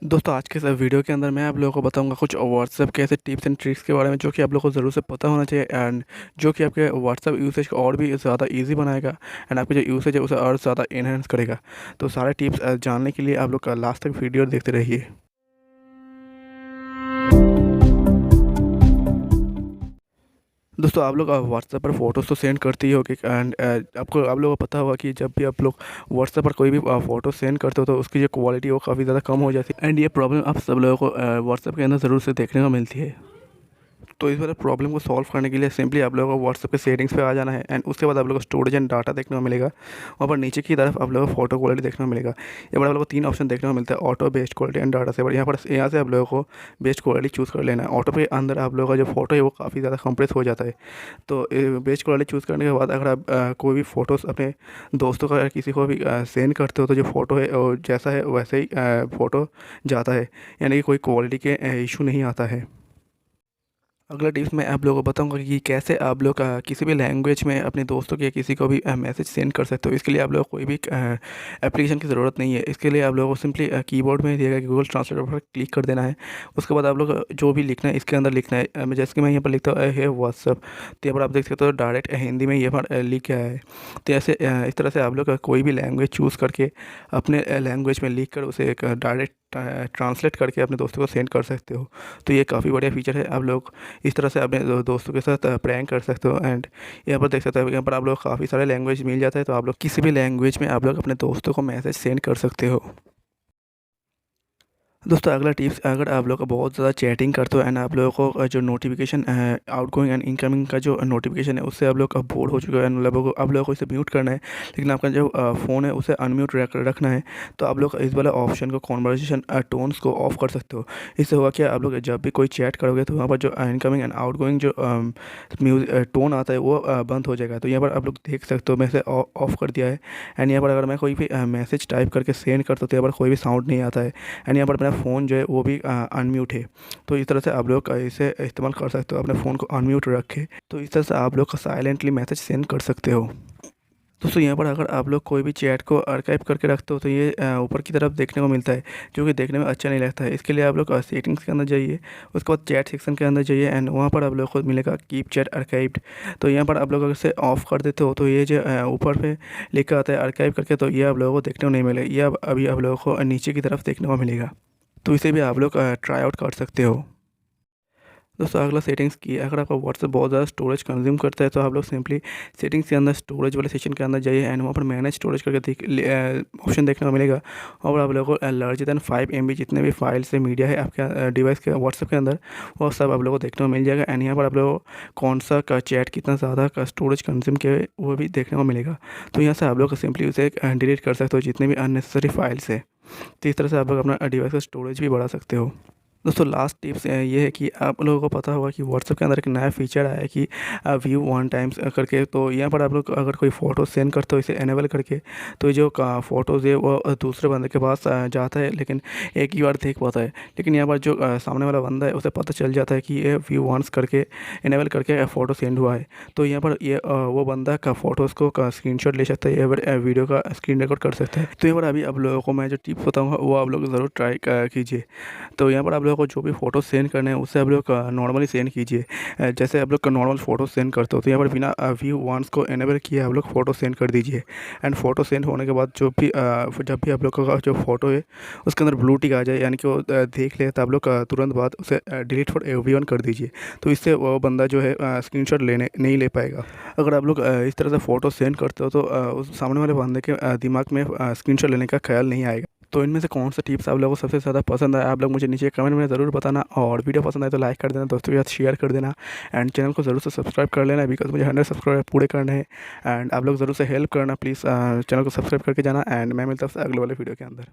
दोस्तों आज के इस वीडियो के अंदर मैं आप लोगों को बताऊंगा कुछ व्हाट्सएप के ऐसे टिप्स एंड ट्रिक्स के बारे में जो कि आप लोगों को ज़रूर से पता होना चाहिए एंड जो कि आपके व्हाट्सएप यूसेज को और भी ज़्यादा इजी बनाएगा एंड आपके जो यूसेज है उसे और ज़्यादा इन्हेंस करेगा। तो सारे टिप्स जानने के लिए आप लोग लास्ट तक वीडियो देखते रहिए। दोस्तों आप लोग व्हाट्सएप पर फ़ोटोज़ तो सेंड करते ही होगे एंड आप लोगों को पता होगा कि जब भी आप लोग व्हाट्सएप पर कोई भी फ़ोटो सेंड करते हो तो उसकी जो क्वालिटी है वो काफ़ी ज़्यादा कम हो जाती है एंड ये प्रॉब्लम आप सब लोगों को व्हाट्सएप के अंदर ज़रूर से देखने को मिलती है। तो इस वाले प्रॉब्लम को सॉल्व करने के लिए सिंपली आप लोगों को व्हाट्सएप के सेटिंग्स पे आ जाना है एंड उसके बाद आप लोगों को स्टोरेज एंड डाटा देखने को मिलेगा। वहाँ पर नीचे की तरफ आप लोगों को फोटो क्वालिटी देखने को मिलेगा। यहाँ पर आप लोगों को 3 ऑप्शन देखने को मिलता है, auto, best quality and data saver. यहाँ से आप लोगों को बेस्ट क्वालिटी चूज़ कर लेना है। ऑटो पे अंदर आप लोगों का जो फोटो है वो काफ़ी ज़्यादा कंप्रेस हो जाता है। तो बेस्ट क्वालिटी चूज़ करने के बाद अगर आप कोई भी फ़ोटोज़ अपने दोस्तों का या किसी को भी सेंड करते हो तो जो फ़ोटो है वो जैसा है वैसे ही फ़ोटो जाता है, यानी कि कोई क्वालिटी के इशू नहीं आता है। अगला टिप्स मैं आप लोगों को बताऊंगा कि कैसे आप लोग किसी भी लैंग्वेज में अपने दोस्तों के या किसी को भी मैसेज सेंड कर सकते हो। इसके लिए आप लोग कोई भी एप्लीकेशन की ज़रूरत नहीं है। इसके लिए आप लोगों को सिंपली कीबोर्ड में दिएगा गूगल ट्रांसलेटर पर क्लिक कर देना है। उसके बाद आप लोग जो भी लिखना है इसके अंदर लिखना है। जैसे कि मैं यहाँ पर लिखता हूँ है व्हाट्सअप, तो यहाँ पर आप देख सकते हो डायरेक्ट हिंदी में यहाँ पर लिख के आया है। तो ऐसे इस तरह से आप लोग कोई भी लैंग्वेज चूज़ करके अपने लैंग्वेज में लिख कर उसे एक डायरेक्ट ट्रांसलेट करके अपने दोस्तों को सेंड कर सकते हो। तो ये काफ़ी बढ़िया फीचर है। आप लोग इस तरह से अपने दोस्तों के साथ प्रैंक कर सकते हो एंड यहाँ पर देख सकते हो यहाँ पर आप लोग काफ़ी सारे लैंग्वेज मिल जाता है। तो आप लोग किसी भी लैंग्वेज में आप लोग अपने दोस्तों को मैसेज सेंड कर सकते हो। दोस्तों अगला टिप्स, अगर आप लोग बहुत ज़्यादा चैटिंग करते हो एंड आप लोगों को जो नोटिफिकेशन आउटगोइंग एंड इनकमिंग का जो नोटिफिकेशन है उससे आप लोग बोर हो चुके हो एंड आप लोगों को इसे म्यूट करना है, लेकिन आपका जो फ़ोन है उसे अनम्यूट रखना है। तो आप लोग इस वाला ऑप्शन को कॉन्वर्सेशन टोन्स को ऑफ कर सकते हो। इससे होगा क्या, आप लोग जब भी कोई चैट करोगे तो वहाँ पर जो इनकमिंग एंड आउटगोइंग जो टोन आता है वो बंद हो जाएगा। तो यहाँ पर आप लोग देख सकते हो मैं इसे ऑफ कर दिया है एंड यहाँ पर अगर मैं कोई भी मैसेज टाइप करके सेंड करता हूँ तो यहाँ पर कोई भी साउंड नहीं आता है एंड यहाँ पर मेरा फ़ोन जो है वो भी अनम्यूट है। तो इस तरह से आप लोग इसे इस्तेमाल कर सकते हो, अपने फ़ोन को अनम्यूट रखें। तो इस तरह से आप लोग साइलेंटली मैसेज सेंड कर सकते हो। दोस्तों यहाँ पर अगर आप लोग कोई भी चैट को आर्काइव करके रखते हो तो ये ऊपर की तरफ देखने को मिलता है, जो कि देखने में अच्छा नहीं लगता है। इसके लिए आप लोग सेटिंग्स के अंदर जाइए, उसके बाद चैट सेक्शन के अंदर जाइए एंड वहाँ पर आप लोग को मिलेगा कीप चैट आर्काइव्ड। तो यहाँ पर आप लोग अगर इसे ऑफ कर देते हो तो ये जो ऊपर पे लिखा आता है आर्काइव करके, तो ये आप लोगों को देखने को नहीं मिलेगा। ये अभी आप लोगों को नीचे की तरफ देखने को मिलेगा। तो इसे भी आप लोग ट्राई आउट कर सकते हो। दोस्तों अगला सेटिंग्स की, अगर आपका व्हाट्सएप बहुत ज़्यादा स्टोरेज कंज्यूम करता है तो आप लोग सिंपली सेटिंग्स के अंदर स्टोरेज वाले सेक्शन के अंदर जाइए एंड वहाँ पर मैनेज स्टोरेज करके ऑप्शन देखने को मिलेगा। और आप लोगों को लार्जर दैन 5 MB जितने भी फाइल्स है मीडिया है आपके डिवाइस के व्हाट्सएप के अंदर, वो सब आप लोगों को देखने को मिल जाएगा एंड यहाँ पर आप लोगों को कौन सा का चैट कितना ज़्यादा का स्टोरेज कंज्यूम किया है वो भी देखने को मिलेगा। तो यहाँ से आप लोग सिंपली उसे डिलीट कर सकते हो जितने भी अननेसेसरी फाइल्स है। तो इस तरह से आप लोग अपना डिवाइस का स्टोरेज भी बढ़ा सकते हो। दोस्तों लास्ट टिप्स ये है कि आप लोगों को पता होगा कि व्हाट्सएप के अंदर एक नया फीचर आया है कि व्यू 1 टाइम्स करके। तो यहाँ पर आप लोग अगर कोई फ़ोटो सेंड करते हो इसे इनेबल करके, तो जो फ़ोटोज़ है वो दूसरे बंदे के पास जाता है लेकिन एक ही बार देख पाता है। लेकिन यहाँ पर जो सामने वाला बंदा है उसे पता चल जाता है कि ये व्यू वंस करके इनेबल करके फ़ोटो सेंड हुआ है। तो यहाँ पर ये वो बंदा का फ़ोटोज़ को स्क्रीनशॉट ले सकता है या फिर वीडियो का स्क्रीन रिकॉर्ड कर सकता है। तो यहाँ पर अभी आप लोगों को मैं जो टिप्स बताऊँगा वो आप लोग ज़रूर ट्राई कीजिए। तो यहाँ पर आप लोगों को जो भी फ़ोटो सेंड करने हैं उससे आप लोग नॉर्मली सेंड कीजिए। जैसे आप लोग नॉर्मल फ़ोटो सेंड करते हो तो यहाँ पर बिना व्यू वंस को इनेबल किए आप लोग फ़ोटो सेंड कर दीजिए एंड फ़ोटो सेंड होने के बाद जब भी आप लोग का जो फ़ोटो है उसके अंदर ब्लू टिक आ जाए, यानी कि वो देख ले, तो आप लोग तुरंत बाद उसे डिलीट फॉर एवरीवन कर दीजिए। तो इससे वो बंदा जो है स्क्रीनशॉट लेने नहीं ले पाएगा। अगर आप लोग इस तरह से फ़ोटो सेंड करते हो तो उस सामने वाले बंदे के दिमाग में स्क्रीनशॉट लेने का ख्याल नहीं आएगा। तो इनमें से कौन सा टिप्स आप लोगों को सबसे ज़्यादा पसंद आया आप लोग मुझे नीचे कमेंट में ज़रूर बताना। और वीडियो पसंद आए तो लाइक कर देना, दोस्तों के साथ शेयर कर देना एंड चैनल को ज़रूर से सब्सक्राइब कर लेना बिकॉज मुझे 100 सब्सक्राइब पूरे करने हैं एंड आप लोग ज़रूर से हेल्प करना प्लीज़। चैनल को सब्सक्राइब करके जाना एंड मैं मिलता हूँ अगले वाले वीडियो के अंदर।